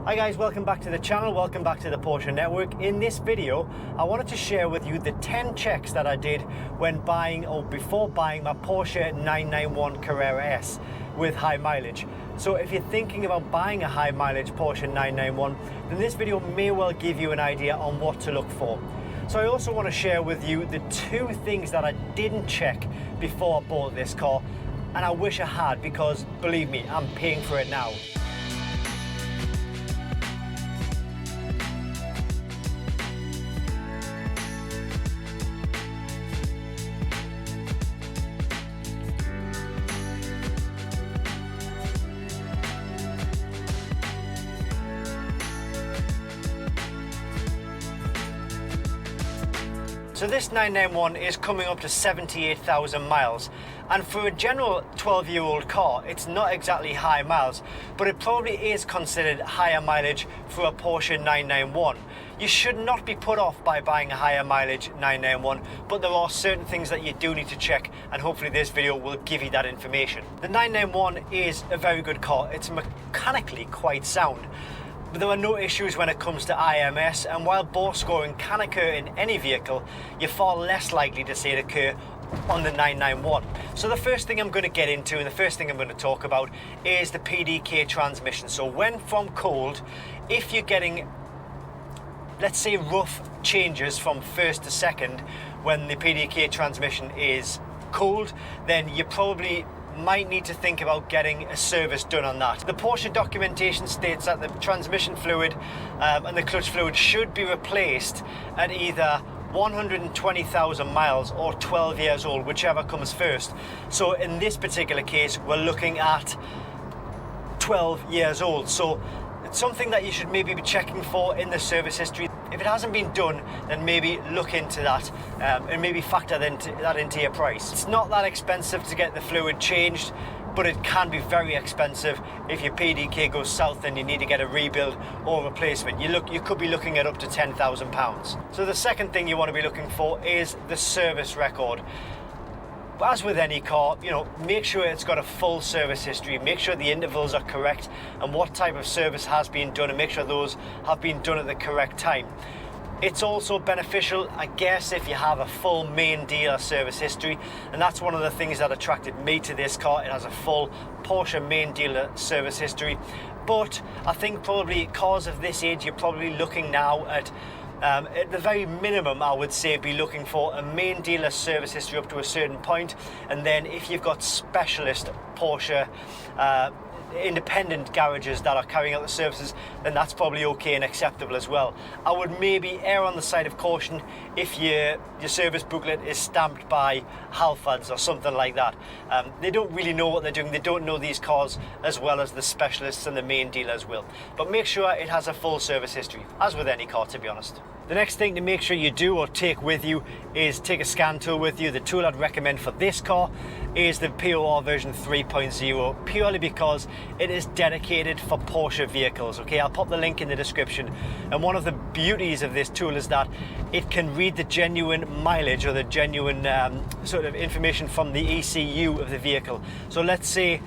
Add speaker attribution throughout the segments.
Speaker 1: Hi guys, welcome back to the channel, welcome back to the Porsche Network. In this video, I wanted to share with you the 10 checks that I did when buying or before buying my Porsche 991 Carrera S with high mileage. So if you're thinking about buying a high mileage Porsche 991, then this video may well give you an idea on what to look for. So I also want to share with you the two things that I didn't check before I bought this car, and I wish I had, because believe me, I'm paying for it now. So this 991 is coming up to 78,000 miles, and for a general 12-year-old car, it's not exactly high miles, but it probably is considered higher mileage for a Porsche 991. You should not be put off by buying a higher mileage 991, but there are certain things that you do need to check, and hopefully this video will give you that information. The 991 is a very good car. It's mechanically quite sound. But there are no issues when it comes to IMS, and while bore scoring can occur in any vehicle, you're far less likely to see it occur on the 991. So the first thing I'm going to get into, and the first thing I'm going to talk about, is the PDK transmission. So when from cold, if you're getting, let's say, rough changes from first to second when the PDK transmission is cold, then you probably might need to think about getting a service done on that. The Porsche documentation states that the transmission fluid and the clutch fluid should be replaced at either 120,000 miles or 12 years old, whichever comes first. So in this particular case, we're looking at 12 years old. So it's something that you should maybe be checking for in the service history. If it hasn't been done, then maybe look into that and maybe factor that into your price. It's not that expensive to get the fluid changed, but it can be very expensive if your PDK goes south and you need to get a rebuild or replacement. You could be looking at up to £10,000. So the second thing you want to be looking for is the service record. As with any car, make sure it's got a full service history, make sure the intervals are correct and what type of service has been done, and make sure those have been done at the correct time. It's also beneficial, I guess, if you have a full main dealer service history, and that's one of the things that attracted me to this car. It has a full Porsche main dealer service history, but I think probably cars of this age, you're probably looking now at the very minimum, I would say, be looking for a main dealer service history up to a certain point, and then if you've got specialist Porsche independent garages that are carrying out the services, then that's probably okay and acceptable as well. I would maybe err on the side of caution if your service booklet is stamped by Halfords or something like that. They don't really know what they're doing. They don't know these cars as well as the specialists and the main dealers will. But make sure it has a full service history, as with any car, to be honest. The next thing to make sure you do or take with you is take a scan tool with you. The tool I'd recommend for this car is the POR version 3.0, purely because it is dedicated for Porsche vehicles. Okay, I'll pop the link in the description. And one of the beauties of this tool is that it can read the genuine mileage or the genuine sort of information from the ECU of the vehicle. So let's say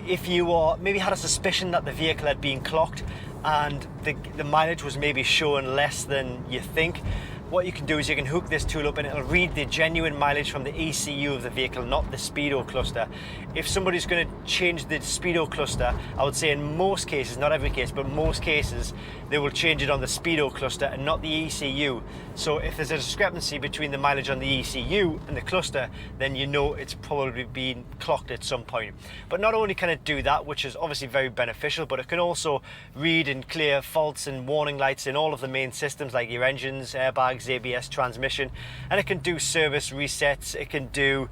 Speaker 1: if you maybe had a suspicion that the vehicle had been clocked and the mileage was maybe showing less than you think, what you can do is you can hook this tool up and it'll read the genuine mileage from the ECU of the vehicle, not the speedo cluster. If somebody's going to change the speedo cluster, I would say in most cases, not every case, but most cases, they will change it on the speedo cluster and not the ECU. So if there's a discrepancy between the mileage on the ECU and the cluster, then you know it's probably been clocked at some point. But not only can it do that, which is obviously very beneficial, but it can also read and clear faults and warning lights in all of the main systems like your engines, airbags, ABS, transmission, and it can do service resets, it can do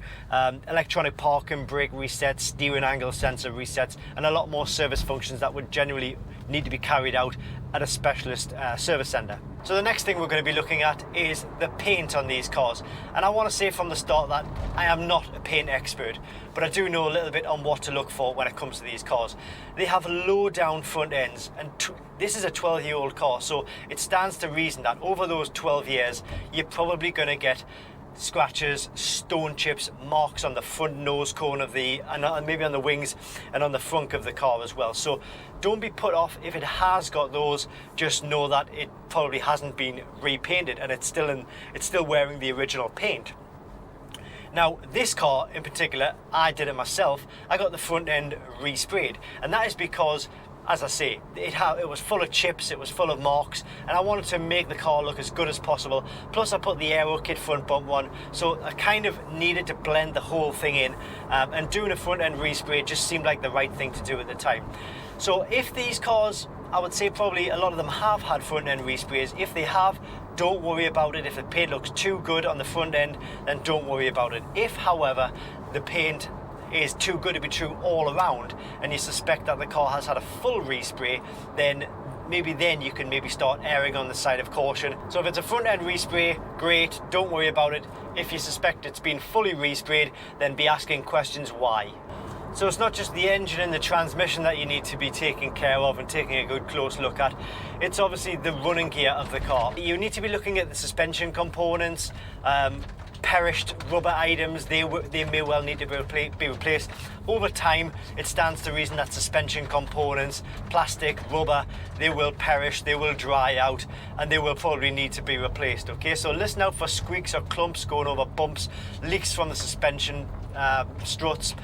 Speaker 1: electronic park and brake resets, steering angle sensor resets, and a lot more service functions that would generally need to be carried out at a specialist service center. So the next thing we're going to be looking at is the paint on these cars, and I want to say from the start that I am not a paint expert, but I do know a little bit on what to look for when it comes to these cars. They have low down front ends, and this is a 12-year-old car, so it stands to reason that over those 12 years you're probably going to get scratches, stone chips, marks on the front nose cone of the, and maybe on the wings and on the front of the car as well. So don't be put off if it has got those. Just know that it probably hasn't been repainted and it's still wearing the original paint. Now this car in particular, I did it myself. I got the front end resprayed, and that is because, as I say, it was full of chips, it was full of marks, and I wanted to make the car look as good as possible. Plus I put the aero kit front bump on, so I kind of needed to blend the whole thing in, and doing a front end respray just seemed like the right thing to do at the time. So if these cars, I would say probably a lot of them have had front end resprays. If they have, don't worry about it. If the paint looks too good on the front end, then don't worry about it. If, however, the paint is too good to be true all around and you suspect that the car has had a full respray, then you can maybe start erring on the side of caution. So if it's a front end respray, great, don't worry about it. If you suspect it's been fully resprayed, then be asking questions why. So it's not just the engine and the transmission that you need to be taking care of and taking a good close look at. It's obviously the running gear of the car. You need to be looking at the suspension components, perished rubber items. They may well need to be replaced. Over time, it stands to reason that suspension components, plastic, rubber, they will perish, they will dry out, and they will probably need to be replaced. Okay, so listen out for squeaks or clumps going over bumps, leaks from the suspension struts.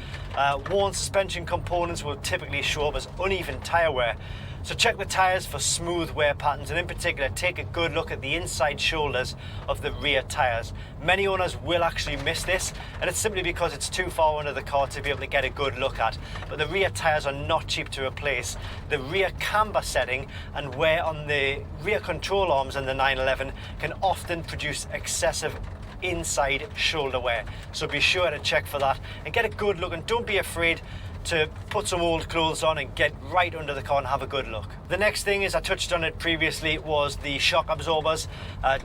Speaker 1: Worn suspension components will typically show up as uneven tyre wear. So check the tyres for smooth wear patterns, and in particular take a good look at the inside shoulders of the rear tyres. Many owners will actually miss this, and it's simply because it's too far under the car to be able to get a good look at. But the rear tyres are not cheap to replace. The rear camber setting and wear on the rear control arms in the 911 can often produce excessive inside shoulder wear. So be sure to check for that and get a good look, and don't be afraid to put some old clothes on and get right under the car and have a good look. The next thing is, I touched on it previously, was the shock absorbers.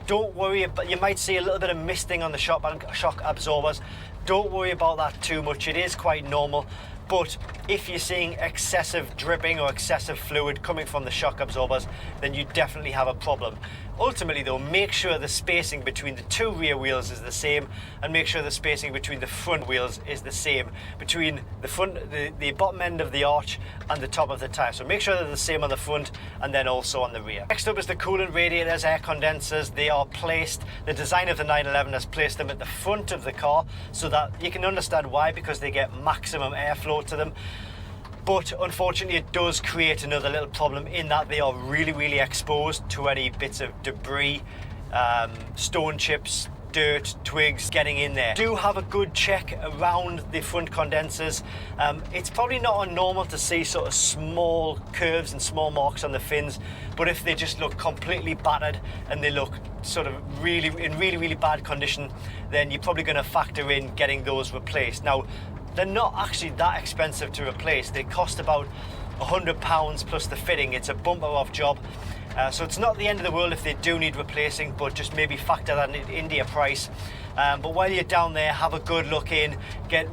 Speaker 1: Don't worry about, you might see a little bit of misting on the shock absorbers. Don't worry about that too much. It is quite normal. But if you're seeing excessive dripping or excessive fluid coming from the shock absorbers, then you definitely have a problem. Ultimately though, make sure the spacing between the two rear wheels is the same, and make sure the spacing between the front wheels is the same, between the front, the bottom end of the arch and the top of the tyre. So make sure they're the same on the front and then also on the rear. Next up is the coolant radiators, air condensers. They are placed, the design of the 911 has placed them at the front of the car so that you can understand why, because they get maximum airflow to them. But unfortunately it does create another little problem in that they are really exposed to any bits of debris, stone chips, dirt, twigs getting in there. Do have a good check around the front condensers. It's probably not unnormal to see sort of small curves and small marks on the fins, but if they just look completely battered and they look sort of really bad condition, then you're probably going to factor in getting those replaced. Now, they're not actually that expensive to replace. They cost about £100 plus the fitting. It's a bumper off job. So it's not the end of the world if they do need replacing, but just maybe factor that into your price. But while you're down there, have a good look in.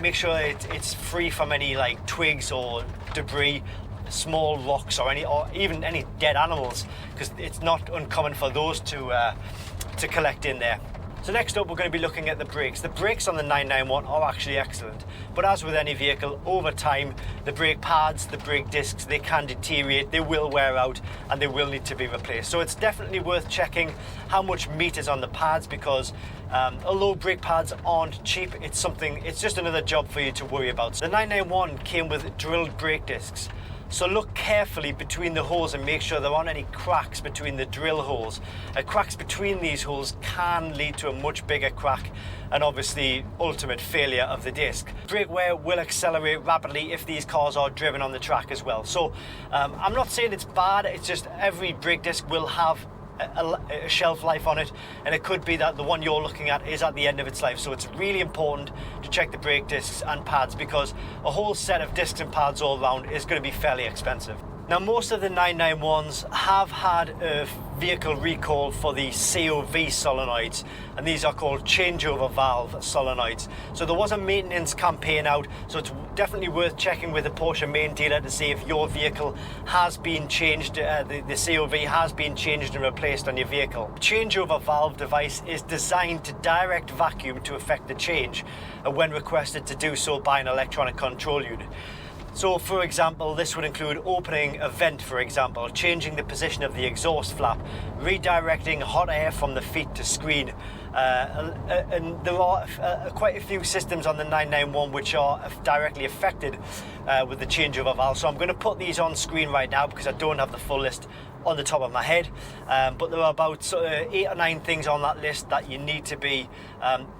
Speaker 1: Make sure it's free from any like twigs or debris, small rocks, or even any dead animals, because it's not uncommon for those to collect in there. So next up, we're going to be looking at the brakes. The brakes on the 991 are actually excellent, but as with any vehicle, over time, the brake pads, the brake discs, they can deteriorate, they will wear out, and they will need to be replaced. So it's definitely worth checking how much meat is on the pads, because although brake pads aren't cheap, it's just another job for you to worry about. The 991 came with drilled brake discs. So look carefully between the holes and make sure there aren't any cracks between the drill holes. Cracks between these holes can lead to a much bigger crack and obviously ultimate failure of the disc. Brake wear will accelerate rapidly if these cars are driven on the track as well. So I'm not saying it's bad, it's just every brake disc will have a shelf life on it, and it could be that the one you're looking at is at the end of its life. So it's really important to check the brake discs and pads, because a whole set of discs and pads all around is going to be fairly expensive. Now, most of the 991s have had a vehicle recall for the COV solenoids, and these are called changeover valve solenoids. So there was a maintenance campaign out, so it's definitely worth checking with the Porsche main dealer to see if your vehicle has been changed, the COV has been changed and replaced on your vehicle. The changeover valve device is designed to direct vacuum to effect the change, when requested to do so by an electronic control unit. So, for example, this would include opening a vent, for example, changing the position of the exhaust flap, redirecting hot air from the feet to screen. And there are quite a few systems on the 991 which are directly affected with the changeover valve. So I'm going to put these on screen right now because I don't have the full list on the top of my head, but there are about 8 or 9 things on that list that you need to be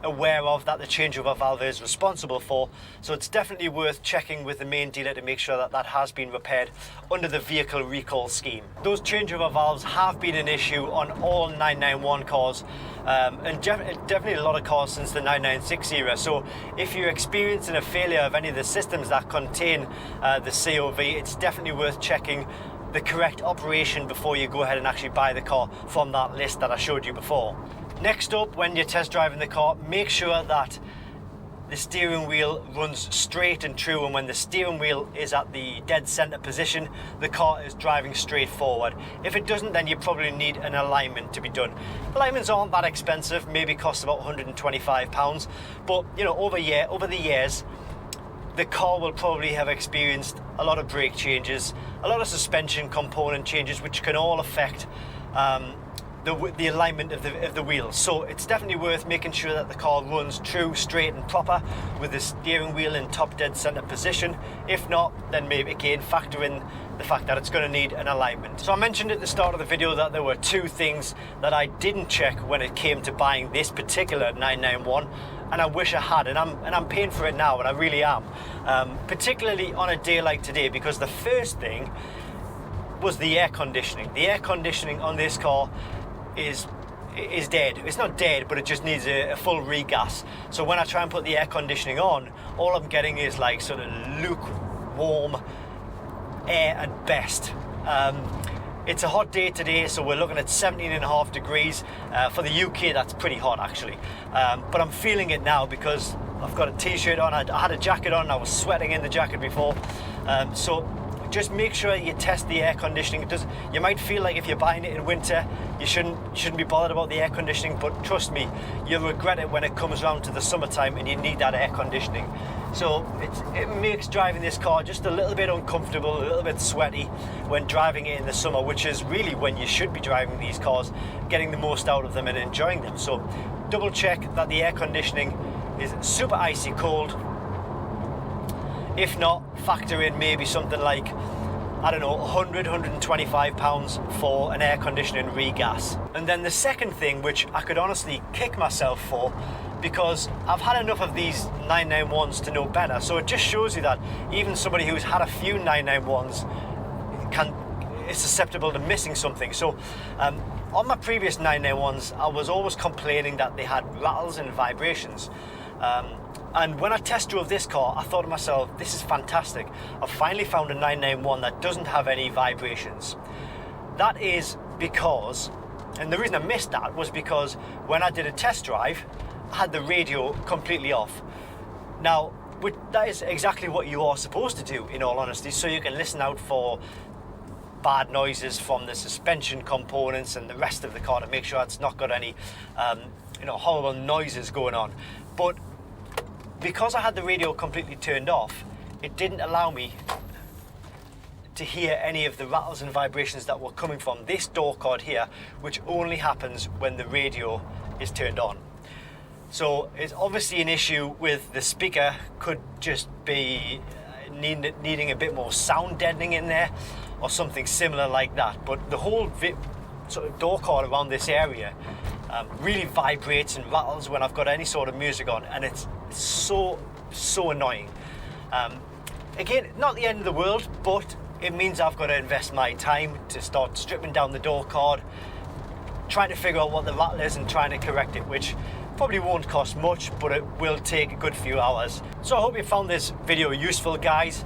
Speaker 1: aware of that the changeover valve is responsible for. So it's definitely worth checking with the main dealer to make sure that that has been repaired under the vehicle recall scheme. Those changeover valves have been an issue on all 991 cars, and definitely a lot of cars since the 996 era. So if you're experiencing a failure of any of the systems that contain the COV, it's definitely worth checking the correct operation before you go ahead and actually buy the car from that list that I showed you before. Next up, when you're test driving the car, make sure that the steering wheel runs straight and true, and when the steering wheel is at the dead center position, the car is driving straight forward. If it doesn't, then you probably need an alignment to be done. Alignments aren't that expensive, maybe cost about £125, but you know, over the years, the car will probably have experienced a lot of brake changes, a lot of suspension component changes, which can all affect the alignment of the wheels. So it's definitely worth making sure that the car runs true, straight and proper with the steering wheel in top dead center position. If not, then maybe again factor in the fact that it's going to need an alignment. So I mentioned at the start of the video that there were 2 things that I didn't check when it came to buying this particular 991, and I wish I had, and I'm paying for it now, and I really am, particularly on a day like today, because the first thing was the air conditioning. The air conditioning on this car is dead. It's not dead, but it just needs a full regas. So when I try and put the air conditioning on, all I'm getting is like sort of lukewarm air at best. It's a hot day today, so we're looking at 17.5 degrees. For the UK, that's pretty hot actually. But I'm feeling it now because I've got a t-shirt on. I had a jacket on, I was sweating in the jacket before. So just make sure you test the air conditioning. You might feel like if you're buying it in winter, you shouldn't be bothered about the air conditioning, but trust me, you'll regret it when it comes around to the summertime and you need that air conditioning. So it makes driving this car just a little bit uncomfortable, a little bit sweaty when driving it in the summer, which is really when you should be driving these cars, getting the most out of them and enjoying them. So double check that the air conditioning is super icy cold. If not, factor in maybe something like, I don't know, 100, 125 pounds for an air conditioning regas. And then the second thing, which I could honestly kick myself for, because I've had enough of these 991s to know better. So it just shows you that even somebody who's had a few 991s is susceptible to missing something. So on my previous 991s, I was always complaining that they had rattles and vibrations. And when I test drove this car, I thought to myself, this is fantastic. I've finally found a 991 that doesn't have any vibrations. That is because, and the reason I missed that was because when I did a test drive, I had the radio completely off. Now, that is exactly what you are supposed to do, in all honesty, so you can listen out for bad noises from the suspension components and the rest of the car to make sure it's not got any horrible noises going on. But because I had the radio completely turned off, it didn't allow me to hear any of the rattles and vibrations that were coming from this door card here, which only happens when the radio is turned on. So it's obviously an issue with the speaker, could just be needing a bit more sound deadening in there or something similar like that. But the whole sort of door card around this area really vibrates and rattles when I've got any sort of music on, and it's so annoying. Again, not the end of the world, but it means I've got to invest my time to start stripping down the door card, trying to figure out what the rattle is and trying to correct it, which probably won't cost much, but it will take a good few hours. So I hope you found this video useful, guys.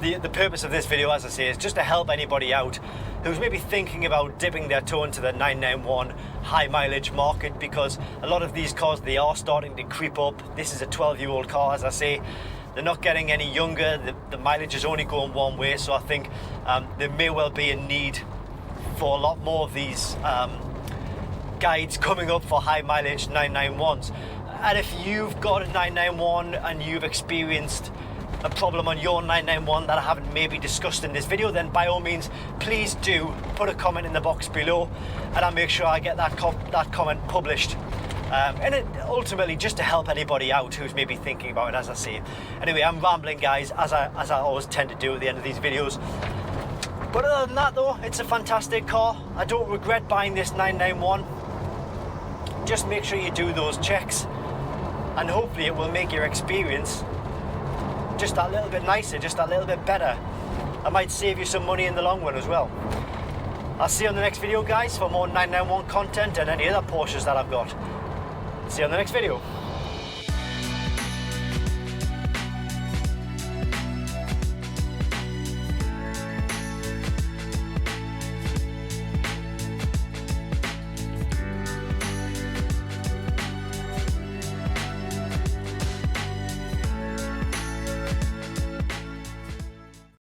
Speaker 1: the purpose of this video, as I say, is just to help anybody out who's maybe thinking about dipping their toe into the 991 high mileage market, because a lot of these cars, they are starting to creep up. This is a 12-year-old car, as I say. They're not getting any younger. The mileage is only going one way, so I think there may well be a need for a lot more of these guides coming up for high mileage 991s. And if you've got a 991 and you've experienced a problem on your 991 that I haven't maybe discussed in this video, then by all means, please do put a comment in the box below, and I'll make sure I get that comment published. And it ultimately just to help anybody out who's maybe thinking about it, as I say. Anyway, I'm rambling, guys, as I always tend to do at the end of these videos. But other than that, though, it's a fantastic car. I don't regret buying this 991. Just make sure you do those checks, and hopefully it will make your experience just that little bit nicer, just that little bit better. I might save you some money in the long run as well. I'll see you on the next video, guys, for more 991 content and any other Porsches that I've got. See you on the next video.